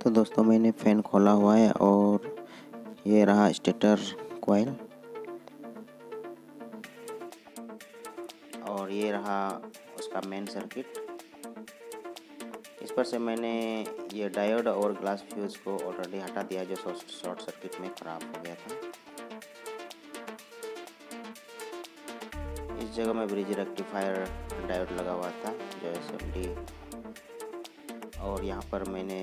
तो दोस्तों मैंने फ़ैन खोला हुआ है और ये रहा स्टेटर कॉइल और ये रहा उसका मेन सर्किट। इस पर से मैंने ये डायोड और ग्लास फ्यूज़ को ऑलरेडी हटा दिया जो शॉर्ट सर्किट में ख़राब हो गया था। इस जगह में ब्रिज रेक्टिफायर डायोड लगा हुआ था जो SMD, और यहाँ पर मैंने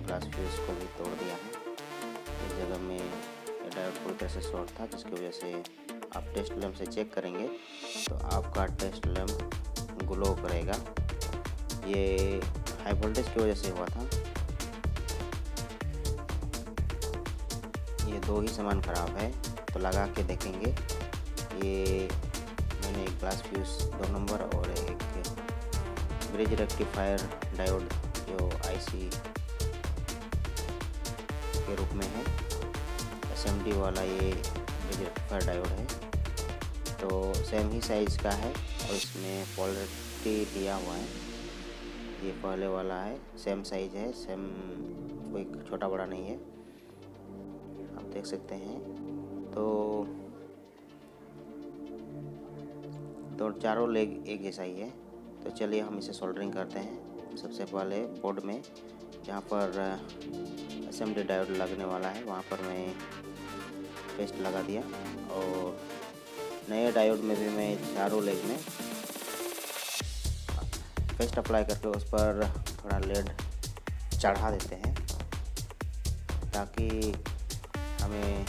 ग्लास फ्यूज़ को भी तोड़ दिया है। इस जगह में ये डायोड पूरी तरह से शॉर्ट था जिसकी वजह से आप टेस्ट लैंप से चेक करेंगे तो आपका टेस्ट लैंप ग्लो करेगा। ये हाई वोल्टेज की वजह से हुआ था। ये दो ही सामान ख़राब है तो लगा के देखेंगे। ये मैंने एक ग्लास फ्यूज़ 2 नंबर और एक ब्रिज रेक्टिफायर डायोड जो IC के रूप में है, SMD वाला ये ब्रिज रेक्टिफायर डायोड है। तो सेम ही साइज़ का है और इसमें पोलैरिटी दिया हुआ है। ये पहले वाला है, सेम साइज़ है, सेम, कोई छोटा बड़ा नहीं है, आप देख सकते हैं। तो चारों लेग एक जैसा ही है। तो चलिए हम इसे सोल्डरिंग करते हैं। सबसे पहले बोर्ड में जहाँ पर SMD डायोड लगने वाला है वहाँ पर मैं पेस्ट लगा दिया और नए डायोड में भी मैं चारों लेग में पेस्ट अप्लाई करके उस पर थोड़ा लेड चढ़ा देते हैं ताकि हमें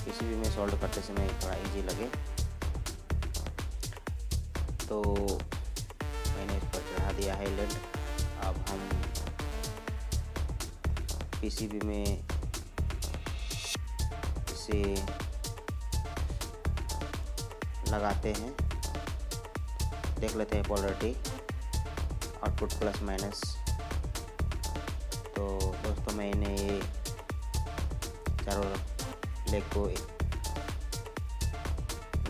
किसी भी में सोल्डर करते समय थोड़ा इजी लगे। तो मैंने इस पर चढ़ा दिया है लेड। अब हम PCB में इसे लगाते हैं, देख लेते हैं पोलैरिटी, आउटपुट प्लस माइनस। तो दोस्तों मैंने ये चारों लेग को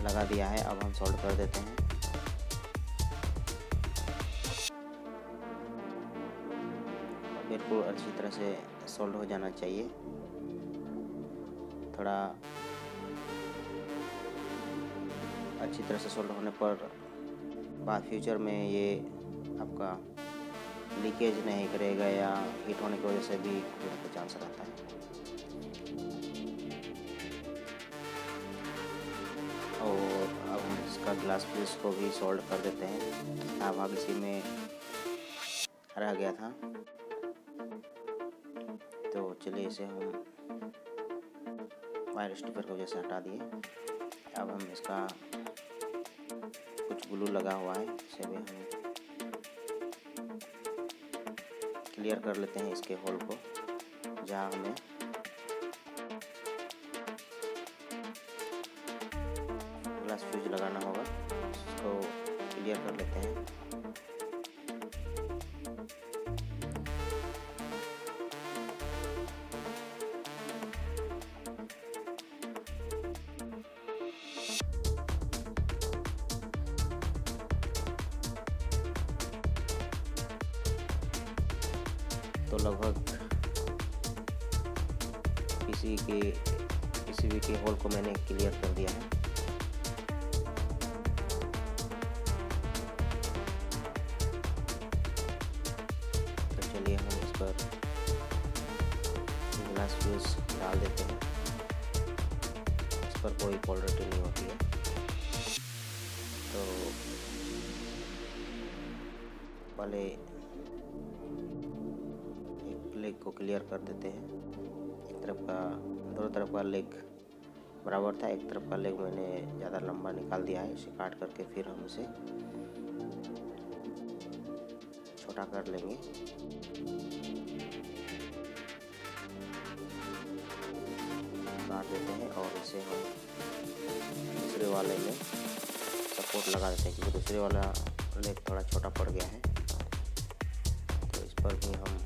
लगा दिया है। अब हम सोल्ड कर देते हैं। बिल्कुल अच्छी तरह से सोल्ड हो जाना चाहिए। थोड़ा अच्छी तरह से सोल्ड होने पर बाद फ्यूचर में ये आपका लीकेज नहीं करेगा या हीट होने की वजह से भी खुलने का चांस रहता है। और अब हम इसका ग्लास फ्यूज को भी सोल्ड कर देते हैं। आधा भाग इसी में रह गया था, तो चलिए इसे हम वायर स्टिकर की वजह से हटा दिए। अब हम इसका कुछ ग्लू लगा हुआ है, इसे भी हम क्लियर कर लेते हैं इसके होल को जहाँ हमें ग्लास फ्यूज लगाना होगा। इसको क्लियर कर लेते हैं। तो लगभग PCB के होल को मैंने क्लियर कर दिया है। तो चलिए हम इस पर ग्लास फ्यूज डाल देते हैं। इस पर कोई पोलैरिटी नहीं होती है। तो पहले लेग को क्लियर कर देते हैं। एक तरफ का, दोनों तरफ का लेग बराबर था, एक तरफ का लेग मैंने ज़्यादा लंबा निकाल दिया है। इसे काट करके फिर हम इसे छोटा कर लेंगे। काट देते हैं और इसे हम दूसरे वाले में सपोर्ट लगा देते हैं क्योंकि दूसरे वाला लेग थोड़ा छोटा पड़ गया है। तो इस पर भी हम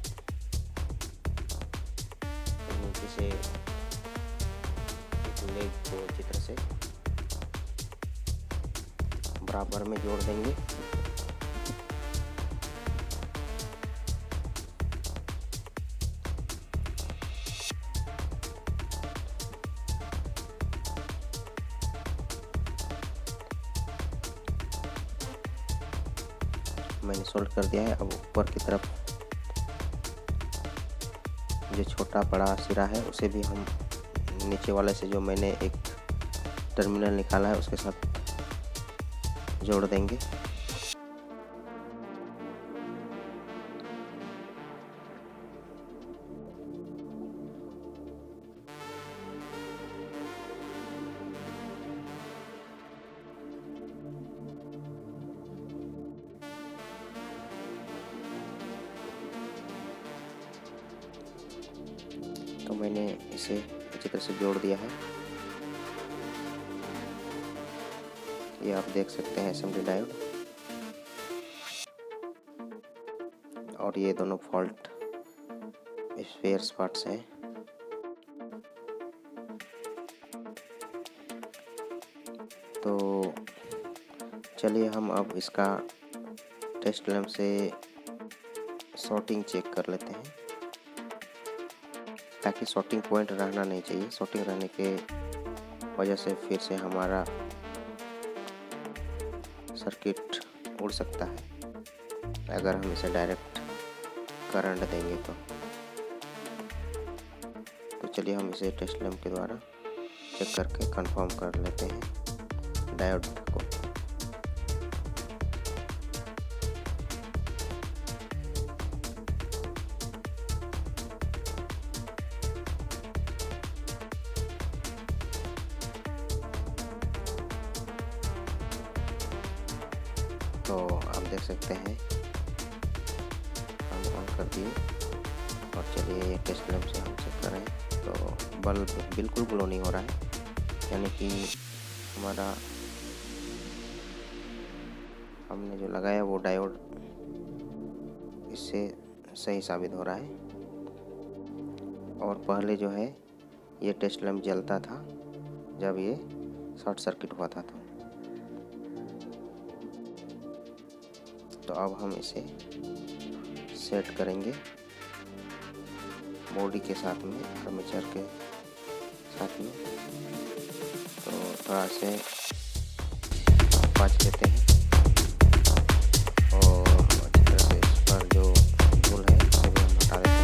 से एक लेग को अच्छी तरह से बराबर में जोड़ देंगे। मैंने सोल्ड कर दिया है। अब ऊपर की तरफ जो छोटा बड़ा सिरा है उसे भी हम नीचे वाले से जो मैंने एक टर्मिनल निकाला है उसके साथ जोड़ देंगे। तो मैंने इसे अच्छी तरह से जोड़ दिया है। ये आप देख सकते हैं असेंबली डायोड, और ये दोनों फॉल्ट स्पेयर पार्ट्स हैं। तो चलिए हम अब इसका टेस्ट लैंप से शॉर्टिंग चेक कर लेते हैं, ताकि शॉर्टिंग पॉइंट रहना नहीं चाहिए। शॉर्टिंग रहने के वजह से फिर से हमारा सर्किट उड़ सकता है अगर हम इसे डायरेक्ट करंट देंगे तो चलिए हम इसे टेस्ट लैंप के द्वारा चेक करके कंफर्म कर लेते हैं डायोड को। तो आप देख सकते हैं हम ऑन कर दिए, और चलिए ये टेस्ट लैंप से हम चेक करें तो बल्ब बिल्कुल ग्लो नहीं हो रहा है, यानी कि हमारा हमने जो लगाया वो डायोड इससे सही साबित हो रहा है। और पहले जो है ये टेस्ट लैंप जलता था जब ये शॉर्ट सर्किट हुआ था। तो अब हम इसे सेट करेंगे बॉडी के साथ में, आर्मेचर के साथ में। तो थोड़ा से पाँच देते हैं और अच्छी तरह से इस पर जो धूल है उसे भी हम हटा देते हैं।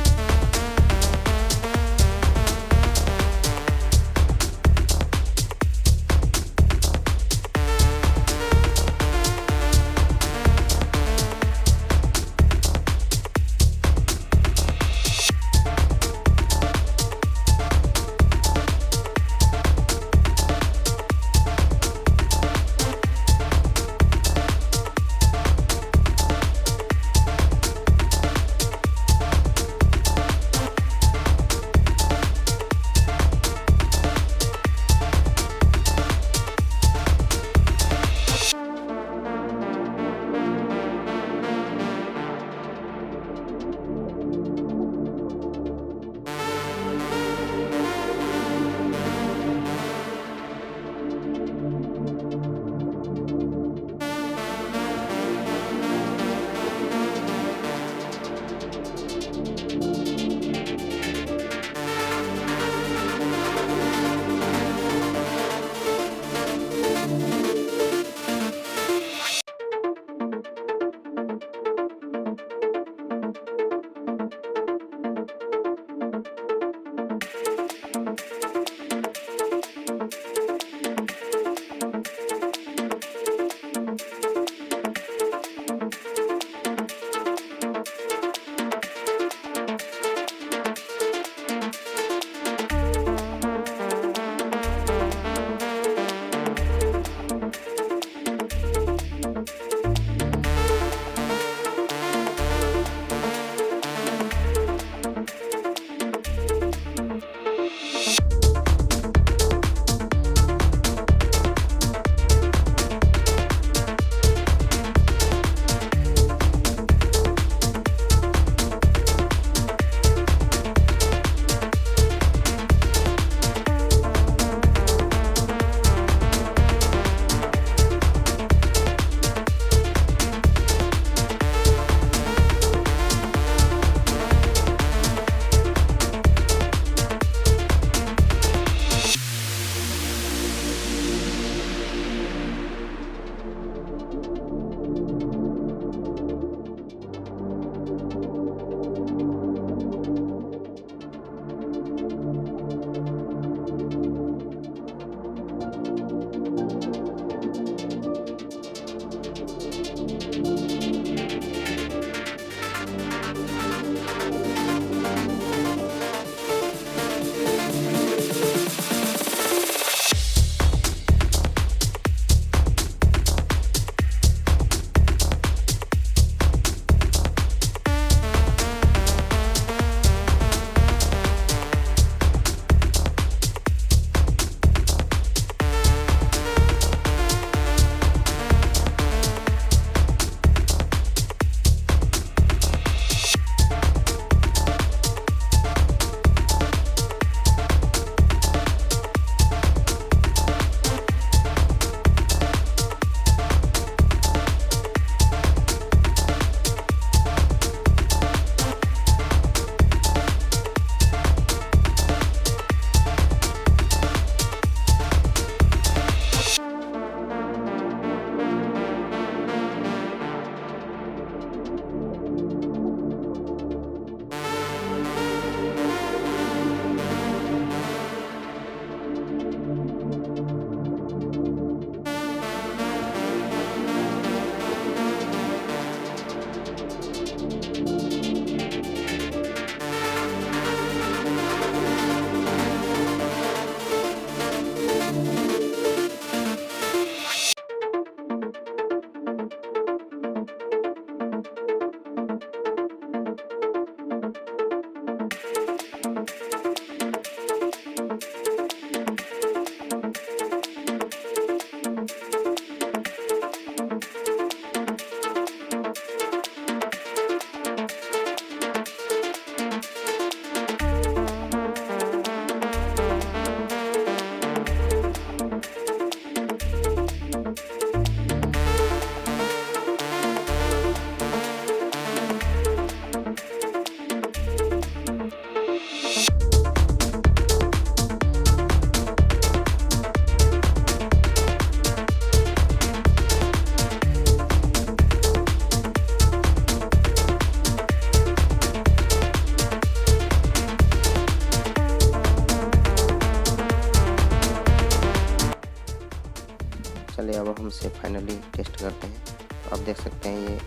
चलो हमसे फाइनली टेस्ट करते हैं। तो आप देख सकते हैं ये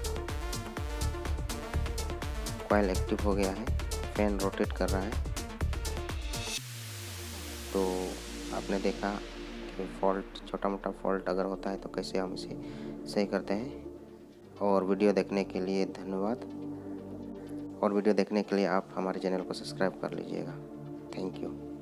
कॉइल एक्टिव हो गया है, फैन रोटेट कर रहा है। तो आपने देखा कि फॉल्ट, छोटा मोटा फॉल्ट अगर होता है तो कैसे हम इसे सही करते हैं। और वीडियो देखने के लिए धन्यवाद। और वीडियो देखने के लिए आप हमारे चैनल को सब्सक्राइब कर लीजिएगा। Thank you.